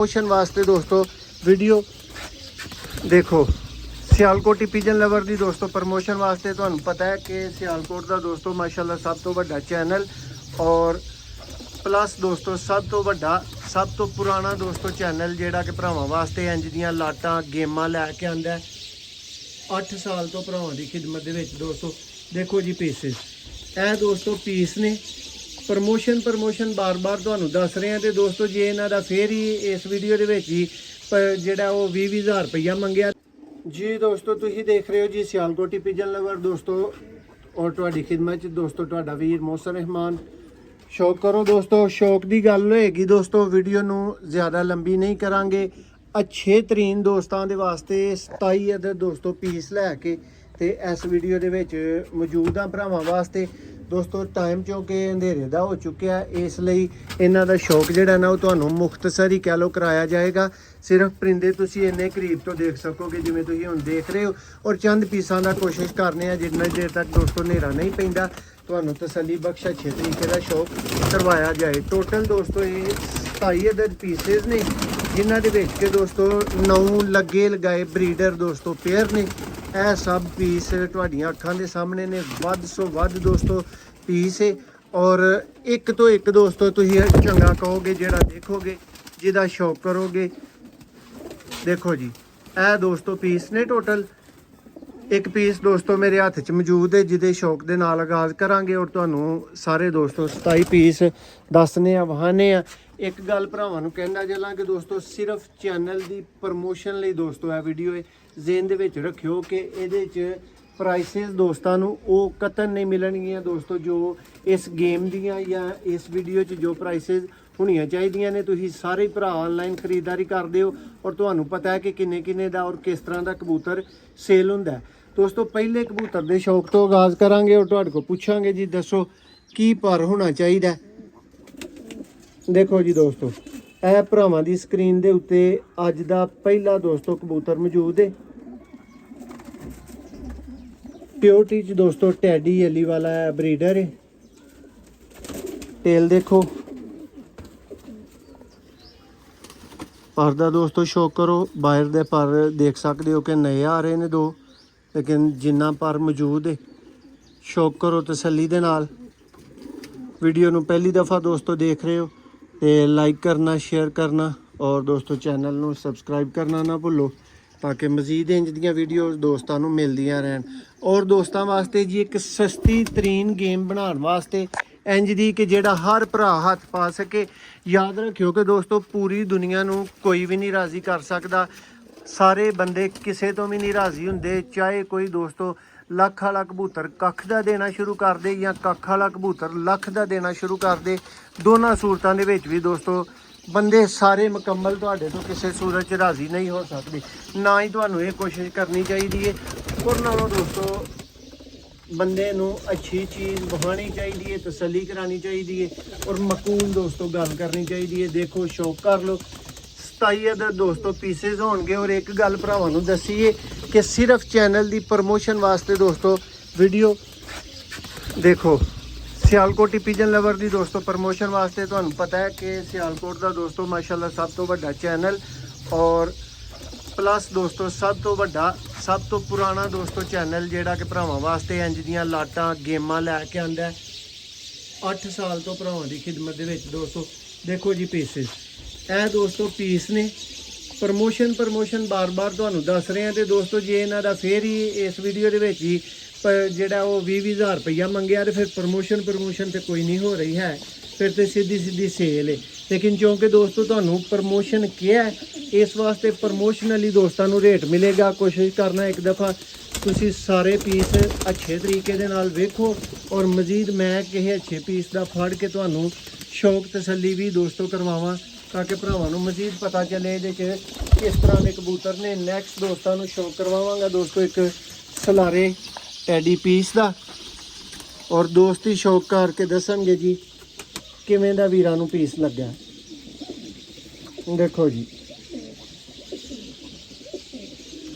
Promotion ਵਾਸਤੇ ਦੋਸਤੋ video ਦੇਖੋ। ਸਿਆਲਕੋਟੀ ਪਿਜਨ ਲਵਰ ਦੀ ਦੋਸਤੋ ਪ੍ਰਮੋਸ਼ਨ ਵਾਸਤੇ ਤੁਹਾਨੂੰ ਪਤਾ ਹੈ ਕਿ ਸਿਆਲਕੋਟ ਦਾ ਦੋਸਤੋ ਮਾਸ਼ਾਅੱਲਾ ਸਭ ਤੋਂ ਵੱਡਾ ਚੈਨਲ ਔਰ ਪਲੱਸ ਦੋਸਤੋ ਸਭ ਤੋਂ ਵੱਡਾ ਸਭ ਤੋਂ ਪੁਰਾਣਾ ਦੋਸਤੋ ਚੈਨਲ ਜਿਹੜਾ ਕਿ ਭਰਾਵਾਂ ਵਾਸਤੇ ਇੰਜ ਦੀਆਂ ਲਾਟਾਂ ਗੇਮਾਂ ਲੈ ਕੇ ਆਂਦਾ। 8 ਸਾਲ ਤੋਂ ਭਰਾਵਾਂ ਦੀ ਖਿਦਮਤ ਦੇ ਵਿੱਚ ਦੋਸਤੋ ਦੇਖੋ ਜੀ ਪੀਸਿਸ ਇਹ ਦੋਸਤੋ ਪੀਸ ਨੇ। ਪ੍ਰਮੋਸ਼ਨ ਬਾਰ-ਬਾਰ ਤੁਹਾਨੂੰ ਦੱਸ ਰਹੇ ਹਾਂ ਤੇ ਦੋਸਤੋ ਜੇ ਇਹਨਾਂ ਦਾ ਫੇਰ ਹੀ ਇਸ ਵੀਡੀਓ ਦੇ ਵਿੱਚ ਹੀ ਜਿਹੜਾ ਉਹ 20,000 ਰੁਪਈਆ ਮੰਗਿਆ ਜੀ। ਦੋਸਤੋ ਤੁਸੀਂ ਦੇਖ ਰਹੇ ਹੋ ਜੀ ਸਿਆਲਕੋਟੀ ਪਿਜਨ ਲਵਰ ਦੋਸਤੋ ਔਰ ਤੁਹਾਡੀ ਖਿਦਮਤ 'ਚ ਦੋਸਤੋ ਤੁਹਾਡਾ ਵੀਰ ਮੋਹਸਨ ਰਹਿਮਾਨ। ਸ਼ੌਕ ਕਰੋ ਦੋਸਤੋ, ਸ਼ੌਕ ਦੀ ਗੱਲ ਹੋਏਗੀ ਦੋਸਤੋ। ਵੀਡੀਓ ਨੂੰ ਜ਼ਿਆਦਾ ਲੰਬੀ ਨਹੀਂ ਕਰਾਂਗੇ। ਅੱਛੇ ਤਰੀਨ ਦੋਸਤਾਂ ਦੇ ਵਾਸਤੇ 27 ਅਦਰ ਦੋਸਤੋ ਪੀਸ ਲੈ ਕੇ ਤੇ ਇਸ ਵੀਡੀਓ ਦੇ ਵਿੱਚ ਮੌਜੂਦ ਆ ਭਰਾਵਾਂ ਵਾਸਤੇ ਦੋਸਤੋ। ਟਾਈਮ ਚੋਂਕਿ ਅੰਧੇਰੇ ਦਾ ਹੋ ਚੁੱਕਿਆ, ਇਸ ਲਈ ਇਹਨਾਂ ਦਾ ਸ਼ੌਕ ਜਿਹੜਾ ਨਾ ਉਹ ਤੁਹਾਨੂੰ ਮੁਖਤਸਰ ਹੀ ਕਹਿ ਲਓ ਕਰਾਇਆ ਜਾਏਗਾ। ਸਿਰਫ ਪਰਿੰਦੇ ਤੁਸੀਂ ਇੰਨੇ ਕਰੀਬ ਤੋਂ ਦੇਖ ਸਕੋਗੇ ਜਿਵੇਂ ਤੁਸੀਂ ਹੁਣ ਦੇਖ ਰਹੇ ਹੋ ਔਰ ਚੰਦ ਪੀਸਾਂ ਦਾ ਕੋਸ਼ਿਸ਼ ਕਰਨੇ ਆ ਜਿੰਨਾ ਦੇਰ ਤੱਕ ਦੋਸਤੋ ਹਨੇਰਾ ਨਹੀਂ ਪੈਂਦਾ ਤੁਹਾਨੂੰ ਤਸੱਲੀ ਬਖਸ਼ ਅੱਛੇ ਤਰੀਕੇ ਦਾ ਸ਼ੌਕ ਕਰਵਾਇਆ ਜਾਏ। ਟੋਟਲ ਦੋਸਤੋ ਇਹ 27 ਅਦਦ ਪੀਸਿਸ ਨੇ ਜਿਨ੍ਹਾਂ ਦੇ ਵਿੱਚ ਕੇ ਦੋਸਤੋ 9 ਲੱਗੇ ਲਗਾਏ ਬਰੀਡਰ ਦੋਸਤੋ ਪੇਅਰ ਨੇ। ਇਹ ਸਭ ਪੀਸ ਤੁਹਾਡੀਆਂ ਅੱਖਾਂ ਦੇ ਸਾਹਮਣੇ ਨੇ। ਵੱਧ ਸੋ ਵੱਧ ਦੋਸਤੋ ਪੀਸ ਹੈ ਔਰ ਇੱਕ ਤੋਂ ਇੱਕ ਦੋਸਤੋ ਤੁਸੀਂ ਚੰਗਾ ਕਹੋਗੇ ਜਿਹੜਾ ਦੇਖੋਗੇ ਜਿਹਦਾ ਸ਼ੌਕ ਕਰੋਗੇ। ਦੇਖੋ ਜੀ ਇਹ ਦੋਸਤੋ ਪੀਸ ਨੇ। ਟੋਟਲ ਇੱਕ ਪੀਸ ਦੋਸਤੋ ਮੇਰੇ ਹੱਥ 'ਚ ਮੌਜੂਦ ਹੈ ਜਿਹਦੇ ਸ਼ੌਕ ਦੇ ਨਾਲ ਆਗਾਜ਼ ਕਰਾਂਗੇ ਔਰ ਤੁਹਾਨੂੰ ਸਾਰੇ ਦੋਸਤੋ 27 ਪੀਸ ਦੱਸਨੇ ਆ ਵਹਾਨੇ ਆ। ਇੱਕ ਗੱਲ ਭਰਾਵਾਂ ਨੂੰ ਕਹਿੰਦਾ ਚੱਲਾਂ ਕਿ ਦੋਸਤੋ ਸਿਰਫ ਚੈਨਲ ਦੀ ਪ੍ਰਮੋਸ਼ਨ ਲਈ ਦੋਸਤੋ ਇਹ ਵੀਡੀਓ ਹੈ ਜ਼ੇਨ ਦੇ ਵਿੱਚ ਰੱਖਿਓ ਕਿ ਇਹਦੇ 'ਚ ਪ੍ਰਾਈਸਿਸ ਦੋਸਤਾਂ ਨੂੰ ਉਹ ਕਤਨ ਨਹੀਂ ਮਿਲਣਗੀਆਂ ਦੋਸਤੋ ਜੋ ਇਸ ਗੇਮ ਦੀਆਂ ਜਾਂ ਇਸ ਵੀਡੀਓ 'ਚ ਜੋ ਪ੍ਰਾਈਸਿਸ ਹੋਣੀਆਂ ਚਾਹੀਦੀਆਂ ਨੇ। ਤੁਸੀਂ ਸਾਰੇ ਭਰਾ ਆਨਲਾਈਨ ਖਰੀਦਦਾਰੀ ਕਰਦੇ ਹੋ ਔਰ ਤੁਹਾਨੂੰ ਪਤਾ ਹੈ ਕਿ ਕਿੰਨੇ ਦਾ ਔਰ ਕਿਸ ਤਰ੍ਹਾਂ ਦਾ ਕਬੂਤਰ ਸੇਲ ਹੁੰਦਾ ਦੋਸਤੋ। ਪਹਿਲੇ ਕਬੂਤਰ ਦੇ ਸ਼ੌਕ ਤੋਂ ਆਗਾਜ਼ ਕਰਾਂਗੇ ਔਰ ਤੁਹਾਡੇ ਕੋਲ ਪੁੱਛਾਂਗੇ ਜੀ ਦੱਸੋ ਕੀ ਪਰ ਹੋਣਾ ਚਾਹੀਦਾ। ਦੇਖੋ ਜੀ ਦੋਸਤੋ ਇਹ ਭਰਾਵਾਂ ਦੀ ਸਕਰੀਨ ਦੇ ਉੱਤੇ ਅੱਜ ਦਾ ਪਹਿਲਾ ਦੋਸਤੋ ਕਬੂਤਰ ਮੌਜੂਦ ਹੈ। ਪਿਓਰਟੀ 'ਚ ਦੋਸਤੋ ਟੈਡੀ ਅਲੀ ਵਾਲਾ ਬਰੀਡਰ ਹੈ। ਟੇਲ ਦੇਖੋ, ਪਰ ਦਾ ਦੋਸਤੋ ਸ਼ੌਕ ਕਰੋ। ਬਾਹਰ ਦੇ ਪਰ ਦੇਖ ਸਕਦੇ ਹੋ ਕਿ ਨਏ ਆ ਰਹੇ ਨੇ ਦੋ, ਲੇਕਿਨ ਜਿੰਨਾ ਪਰ ਮੌਜੂਦ ਹੈ ਸ਼ੌਕ ਕਰੋ ਤਸੱਲੀ ਦੇ ਨਾਲ। ਵੀਡੀਓ ਨੂੰ ਪਹਿਲੀ ਦਫਾ ਦੋਸਤੋ ਦੇਖ ਰਹੇ ਹੋ ਤੇ ਲਾਈਕ ਕਰਨਾ, ਸ਼ੇਅਰ ਕਰਨਾ ਔਰ ਦੋਸਤੋ ਚੈਨਲ ਨੂੰ ਸਬਸਕ੍ਰਾਈਬ ਕਰਨਾ ਨਾ ਭੁੱਲੋ ਤਾਂ ਕਿ ਮਜ਼ੀਦ ਇੰਜ ਦੀਆਂ ਵੀਡੀਓਜ਼ ਦੋਸਤਾਂ ਨੂੰ ਮਿਲਦੀਆਂ ਰਹਿਣ। ਔਰ ਦੋਸਤਾਂ ਵਾਸਤੇ ਜੀ ਇੱਕ ਸਸਤੀ ਤਰੀਨ ਗੇਮ ਬਣਾਉਣ ਵਾਸਤੇ ਇੰਜ ਦੀ ਕਿ ਜਿਹੜਾ ਹਰ ਭਰਾ ਹੱਥ ਪਾ ਸਕੇ। ਯਾਦ ਰੱਖਿਓ ਕਿ ਦੋਸਤੋ ਪੂਰੀ ਦੁਨੀਆ ਨੂੰ ਕੋਈ ਵੀ ਨਹੀਂ ਰਾਜ਼ੀ ਕਰ ਸਕਦਾ। ਸਾਰੇ ਬੰਦੇ ਕਿਸੇ ਤੋਂ ਵੀ ਨਹੀਂ ਰਾਜ਼ੀ ਹੁੰਦੇ, ਚਾਹੇ ਕੋਈ ਦੋਸਤੋ ਲੱਖ ਵਾਲਾ ਕਬੂਤਰ ਕੱਖ ਦਾ ਦੇਣਾ ਸ਼ੁਰੂ ਕਰ ਦੇ ਜਾਂ ਕੱਖ ਵਾਲਾ ਕਬੂਤਰ ਲੱਖ ਦਾ ਦੇਣਾ ਸ਼ੁਰੂ ਕਰ ਦੇ। ਦੋਨਾਂ ਸੂਰਤਾਂ ਦੇ ਵਿੱਚ ਵੀ ਦੋਸਤੋ ਬੰਦੇ ਸਾਰੇ ਮੁਕੰਮਲ ਤੁਹਾਡੇ ਤੋਂ ਕਿਸੇ ਸੂਰਤ 'ਚ ਰਾਜ਼ੀ ਨਹੀਂ ਹੋ ਸਕਦੇ। ਨਾ ਹੀ ਤੁਹਾਨੂੰ ਇਹ ਕੋਸ਼ਿਸ਼ ਕਰਨੀ ਚਾਹੀਦੀ ਹੈ ਔਰ ਨਾਲੋਂ ਦੋਸਤੋ ਬੰਦੇ ਨੂੰ ਅੱਛੀ ਚੀਜ਼ ਵਹਾਣੀ ਚਾਹੀਦੀ ਹੈ, ਤਸੱਲੀ ਕਰਾਉਣੀ ਚਾਹੀਦੀ ਹੈ ਔਰ ਮਕੂਲ ਦੋਸਤੋ ਗੱਲ ਕਰਨੀ ਚਾਹੀਦੀ ਹੈ। ਦੇਖੋ ਸ਼ੌਕ ਕਰ ਲਓ 27 ਅਦਰ ਦੋਸਤੋ ਪੀਸਿਸ ਹੋਣਗੇ। ਔਰ ਇੱਕ ਗੱਲ ਭਰਾਵਾਂ ਨੂੰ ਦੱਸੀਏ ਕਿ ਸਿਰਫ ਚੈਨਲ ਦੀ ਪ੍ਰਮੋਸ਼ਨ ਵਾਸਤੇ ਦੋਸਤੋ ਵੀਡੀਓ ਦੇਖੋ। ਸਿਆਲਕੋਟੀ ਪਿਜਨ ਲਵਰ ਦੀ ਦੋਸਤੋ ਪ੍ਰਮੋਸ਼ਨ ਵਾਸਤੇ ਤੁਹਾਨੂੰ ਪਤਾ ਹੈ ਕਿ ਸਿਆਲਕੋਟ ਦਾ ਦੋਸਤੋ ਮਾਸ਼ਾਅੱਲਾ ਸਭ ਤੋਂ ਵੱਡਾ ਚੈਨਲ ਔਰ ਪਲੱਸ ਦੋਸਤੋ ਸਭ ਤੋਂ ਵੱਡਾ ਸਭ ਤੋਂ ਪੁਰਾਣਾ ਦੋਸਤੋ ਚੈਨਲ ਜਿਹੜਾ ਕਿ ਭਰਾਵਾਂ ਵਾਸਤੇ ਇੰਜ ਦੀਆਂ ਲਾਟਾਂ ਗੇਮਾਂ ਲੈ ਕੇ ਆਂਦਾ। 8 ਸਾਲ ਤੋਂ ਭਰਾਵਾਂ ਦੀ ਖਿਦਮਤ ਦੇ ਵਿੱਚ ਦੋਸਤੋ ਦੇਖੋ ਜੀ ਪੀਸਿਸ ਇਹ ਦੋਸਤੋ ਪੀਸ ਨੇ। ਪ੍ਰਮੋਸ਼ਨ ਬਾਰ-ਬਾਰ ਤੁਹਾਨੂੰ ਦੱਸ ਰਹੇ ਹਾਂ ਤੇ ਦੋਸਤੋ ਜੇ ਇਹਨਾਂ ਦਾ ਫੇਰ ਹੀ ਇਸ ਵੀਡੀਓ ਦੇ ਵਿੱਚ ਹੀ ਜਿਹੜਾ ਉਹ 20,000 ਰੁਪਈਆ ਮੰਗਿਆ ਤੇ ਫਿਰ ਪ੍ਰਮੋਸ਼ਨ ਤੇ ਕੋਈ ਨਹੀਂ ਹੋ ਰਹੀ ਹੈ, ਫਿਰ ਤੇ ਸਿੱਧੀ ਸੇਲ ਹੈ। ਲੇਕਿਨ ਕਿਉਂਕਿ ਦੋਸਤੋ ਤੁਹਾਨੂੰ ਪ੍ਰਮੋਸ਼ਨ ਕਿਹਾ ਹੈ ਇਸ ਵਾਸਤੇ ਪ੍ਰਮੋਸ਼ਨਲੀ ਦੋਸਤਾਂ ਨੂੰ ਰੇਟ ਮਿਲੇਗਾ। ਕੋਸ਼ਿਸ਼ ਕਰਨਾ ਇੱਕ ਦਫਾ ਤੁਸੀਂ ਸਾਰੇ ਪੀਸ ਅੱਛੇ ਤਰੀਕੇ ਦੇ ਨਾਲ ਵੇਖੋ ਔਰ ਮਜ਼ੀਦ ਮੈਂ ਕਿਸੇ ਅੱਛੇ ਪੀਸ ਦਾ ਫੜ ਕੇ ਤੁਹਾਨੂੰ ਸ਼ੌਕ ਤਸੱਲੀ ਵੀ ਦੋਸਤੋ ਕਰਵਾਵਾਂ ਤਾਂ ਕਿ ਭਰਾਵਾਂ ਨੂੰ ਮਜ਼ੀਦ ਪਤਾ ਚੱਲੇ ਇਹਦੇ 'ਚ ਕਿਸ ਤਰ੍ਹਾਂ ਦੇ ਕਬੂਤਰ ਨੇ। ਨੈਕਸਟ ਦੋਸਤਾਂ ਨੂੰ ਸ਼ੌਕ ਕਰਵਾਵਾਂਗਾ ਦੋਸਤੋ ਇੱਕ ਸਲਾਰੇ ਟੈਡੀ ਪੀਸ ਦਾ ਔਰ ਦੋਸਤ ਹੀ ਸ਼ੌਕ ਕਰਕੇ ਦੱਸਣਗੇ ਜੀ ਕਿਵੇਂ ਦਾ ਵੀਰਾਂ ਨੂੰ ਪੀਸ ਲੱਗਾ। ਦੇਖੋ ਜੀ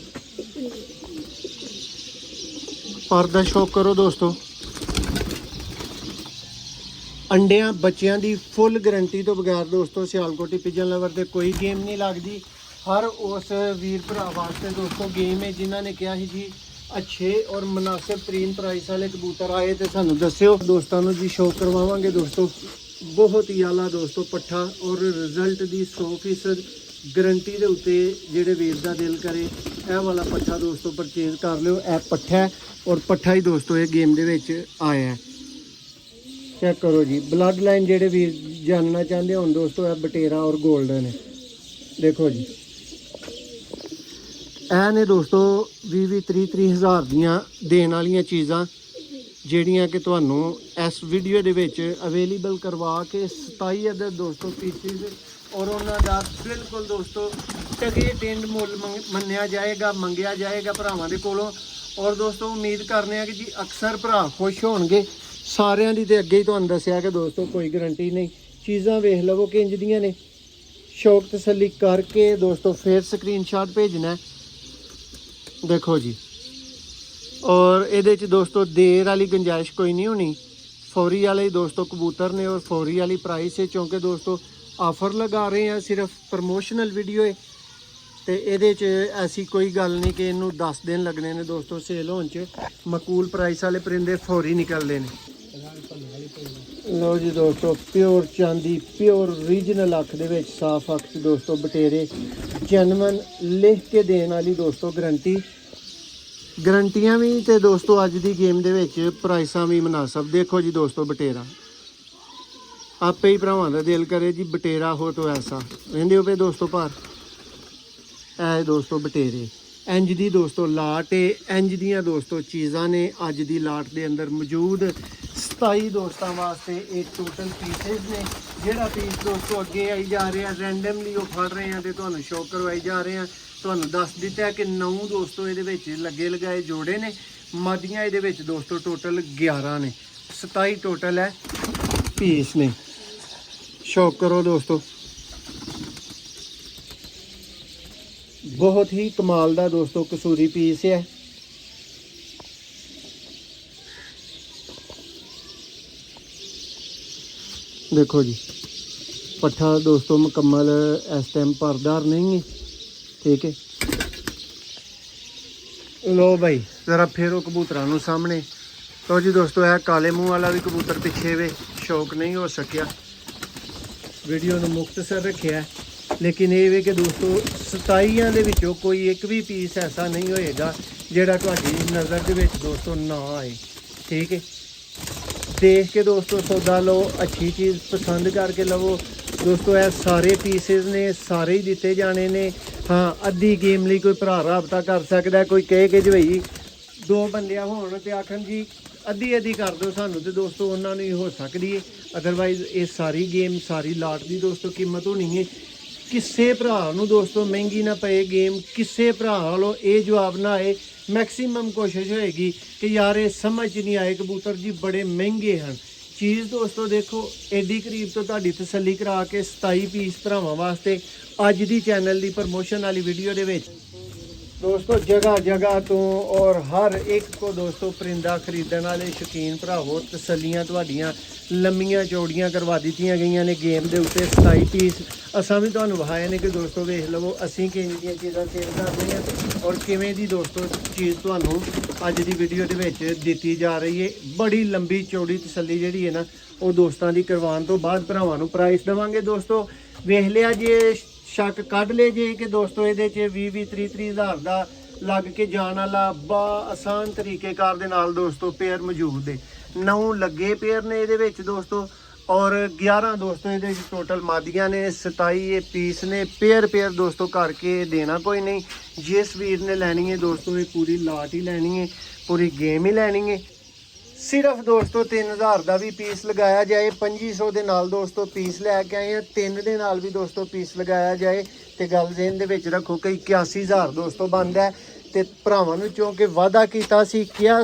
ਪਰ ਦਾ ਸ਼ੌਕ ਕਰੋ ਦੋਸਤੋ। ਅੰਡਿਆਂ ਬੱਚਿਆਂ ਦੀ ਫੁੱਲ ਗਾਰੰਟੀ ਤੋਂ ਬਗੈਰ ਦੋਸਤੋ ਸਿਆਲਕੋਟੀ ਪਿਜਨ ਲਵਰ ਤੇ ਕੋਈ ਗੇਮ ਨਹੀਂ ਲੱਗਦੀ। ਹਰ ਉਸ ਵੀਰ ਭਰਾ ਵਾਸਤੇ ਦੋਸਤੋ ਗੇਮ ਹੈ ਜਿਨ੍ਹਾਂ ਨੇ ਕਿਹਾ ਸੀ ਜੀ अच्छे और मुनासिब तरीन प्राइस वाले कबूतर आए तो सानू दस्यो दोस्तों जी शो करवावांगे दोस्तों। बहुत ही आला दोस्तों पट्ठा और रिजल्ट की 100% गारंटी के उत्ते जेडे वीर का दिल करे यह वाला पट्ठा दोस्तों परचेज कर लियो। यह पट्ठा है और पट्ठा ही दोस्तों ये गेम दे विच आया है। चेक करो जी ब्लड लाइन जेडे वीर जानना चाहते हो दोस्तों यह बटेरा और गोल्डन है। देखो जी ਇਹ ਨੇ ਦੋਸਤੋ 20-30 ਹਜ਼ਾਰ ਦੀਆਂ ਦੇਣ ਵਾਲੀਆਂ ਚੀਜ਼ਾਂ ਜਿਹੜੀਆਂ ਕਿ ਤੁਹਾਨੂੰ ਇਸ ਵੀਡੀਓ ਦੇ ਵਿੱਚ ਅਵੇਲੇਬਲ ਕਰਵਾ ਕੇ 27 ਅਦਰ ਦੋਸਤੋ ਪੀਸਿਸ ਔਰ ਉਹਨਾਂ ਦਾ ਬਿਲਕੁਲ ਦੋਸਤੋ ਟਗੇ ਟਿੰਡ ਮੁੱਲ ਮੰਨਿਆ ਜਾਏਗਾ, ਮੰਗਿਆ ਜਾਏਗਾ ਭਰਾਵਾਂ ਦੇ ਕੋਲੋਂ। ਔਰ ਦੋਸਤੋ ਉਮੀਦ ਕਰਨੇ ਆ ਕਿ ਜੀ ਅਕਸਰ ਭਰਾ ਖੁਸ਼ ਹੋਣਗੇ। ਸਾਰਿਆਂ ਦੀ ਤੇ ਅੱਗੇ ਹੀ ਤੁਹਾਨੂੰ ਦੱਸਿਆ ਕਿ ਦੋਸਤੋ ਕੋਈ ਗਾਰੰਟੀ ਨਹੀਂ। ਚੀਜ਼ਾਂ ਵੇਖ ਲਵੋ ਕਿ ਇੰਜ ਦੀਆਂ ਨੇ, ਸ਼ੌਕ ਤਸੱਲੀ ਕਰਕੇ ਦੋਸਤੋ ਫਿਰ ਸਕਰੀਨਸ਼ਾਟ ਭੇਜਣਾ। देखो जी और ये दोस्तों देर वाली गुंजाइश कोई नहीं होनी। फौरी वाले दोस्तों कबूतर ने और फौरी वाली प्राइस है क्योंकि दोस्तों ऑफर लगा रहे हैं, सिर्फ प्रमोशनल वीडियो है तो ये ऐसी कोई गल नहीं कि इनू 10 दिन लगने ने दोस्तों सेल होने च। मकूल प्राइस वाले परिंदे फौरी निकलते हैं। लो जी दोस्तों प्योर चांदी प्योर रीजनल अख दे विच साफ अख च दोस्तों बटेरे जैनवन लिख के देने वाली दोस्तों गारंटियां भी तो दोस्तों अज की गेम दे विच प्राइसां भी मुनासिब। देखो जी दोस्तों बटेरा आपे ही भरावां दा दिल करे जी बटेरा हो तो ऐसा रहिंदे हो पे दोस्तों पर ऐ दोस्तों बटेरे इंज दी दोस्तों लाट है। इंज दियां दोस्तों चीज़ां ने अज दी लाट दे अंदर मौजूद 27 दोस्तों वास्ते एक टोटल पीसेज ने। जिहड़ा पीस दोस्तों अगे आई जा रहा है रैंडमली वो फड़ रहे हैं तो तुहानूं शो करवाई जा रहे हैं। तुहानूं दस दिता है कि 9 दोस्तों ये लगे लगाए जोड़े ने। मादियां ये दोस्तों टोटल 11 ने, 27 टोटल है पीस ने। शो करो दोस्तों बहुत ही कमाल दा दोस्तों कसूरी पीस है। देखो जी पट्ठा दोस्तों मुकम्मल इस टाइम परदार नहीं है, ठीक है। लो भाई ज़रा फेरो कबूतरां नूं सामने। तो जी दोस्तों यह काले मूँह वाला भी कबूतर पिछे वे शौक नहीं हो सकिया, वीडियो नूं मुख्तसर रखिया है। लेकिन ये वे कि दोस्तों 27 दे विचों कोई एक भी पीस ऐसा नहीं होएगा जिहड़ा तुहाडी नज़र दे विच दोस्तों ना आए, ठीक है। देख के दोस्तों सौदा लो, अच्छी चीज़ पसंद करके लवो दोस्तों। यह सारे पीसेज ने सारे ही दिते जाने ने। हाँ अद्धी गेम लिए कोई भरा राबता कर सकता है, कोई कहे कि जी भाई 2 बंदे होण ते आखन जी अद्धी अद्धी कर दो सानू तो दोस्तों उन्होंने ही हो सकती है। अदरवाइज़ ये सारी गेम सारी लाट की दोस्तों कीमत होनी है। किसी भरा नूं दोस्तों महंगी ना पे गेम, किसी भरा वालों ये जवाब ना आए। मैक्सीमम कोशिश होएगी कि यार ये समझ नहीं आए कबूतर जी बड़े महंगे हैं। चीज़ दोस्तों देखो एडी करीब तो तुहाडी तसल्ली करा के 27 पीस भरावां वास्ते अज दी चैनल दी प्रमोशन वाली वीडियो दे विच दोस्तों जगह जगह तो और हर एक को दोस्तों परिंदा खरीदने वाले शौकीन भरावो तसल्लियां तुहाडियां लंबियां चौड़ियां करवा दित्तियां गईयां ने गेम दे उत्ते 27 पीस असां भी तुहानूं विखाए ने कि दोस्तों वेख लवो असीं किवें दीयां चीज़ां सेल करदे हां और किवें दी दोस्तों चीज़ तुहानूं अज दी वीडियो दे विच दित्ती जा रही है। बड़ी लंबी चौड़ी तसल्ली जिहड़ी है ना वो दोस्तों की करवाउण तो बाद भरावां नूं प्राइस देवांगे दोस्तों। वेख लिया जे शक कढ़ ले जे कि दोस्तों ये 20-30 हज़ार का लग के जाने वाला बा आसान तरीकेकार दे नाल दोस्तों पेयर मौजूद है। 9 लगे पेयर ने ये दोस्तों और 11 दोस्तों ये टोटल मादियां ने। 27 पीस ने पेयर दोस्तों करके देना कोई नहीं। जिस वीर ने लैनी है दोस्तों ये पूरी लाट ही लैनी है, पूरी गेम ही लैनी है। सिर्फ दोस्तों 3000 का भी पीस लगाया जाए, 2500 के नाल दोस्तों पीस लैके आए हैं, 3 के नाल भी दोस्तों पीस लगाया जाए तो गल जेन दे विच रखो कि 81,000 दोस्तों बनता है। तो भरावां नूं क्योंकि वादा किया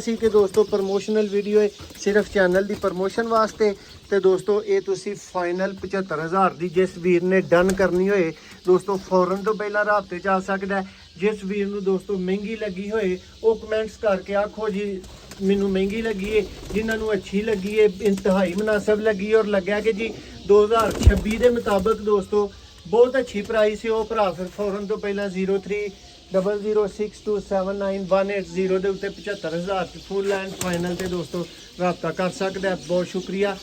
सी कि दोस्तों प्रमोशनल वीडियो है सिर्फ चैनल की प्रमोशन वास्ते। तो दोस्तों ये तुसी फाइनल 75,000 की जिस वीर ने डन करनी होए दोस्तों फौरन तो पहला राबते च आ सकता है। जिस वीर नूं दोस्तों महंगी लगी होए वो कमेंट्स करके आखो जी ਮੈਨੂੰ ਮਹਿੰਗੀ ਲੱਗੀ ਹੈ, ਜਿਨ੍ਹਾਂ ਨੂੰ ਅੱਛੀ ਲੱਗੀ ਹੈ, ਇੰਤਹਾਈ ਮੁਨਾਸਬ ਲੱਗੀ ਔਰ ਲੱਗਿਆ ਕਿ ਜੀ 2026 ਦੇ ਮੁਤਾਬਕ ਦੋਸਤੋ ਬਹੁਤ ਅੱਛੀ ਪ੍ਰਾਈਸ ਹੈ, ਉਹ ਭਰਾ ਫਿਰ ਫੌਰਨ ਤੋਂ ਪਹਿਲਾਂ 030062791880 ਦੇ ਉੱਤੇ 75000 ਫੁੱਲ ਐਂਡ ਫਾਈਨਲ ਤੇ ਦੋਸਤੋ ਰਾਬਤਾ ਕਰ ਸਕਦਾ ਹੈ। ਬਹੁਤ ਸ਼ੁਕਰੀਆ।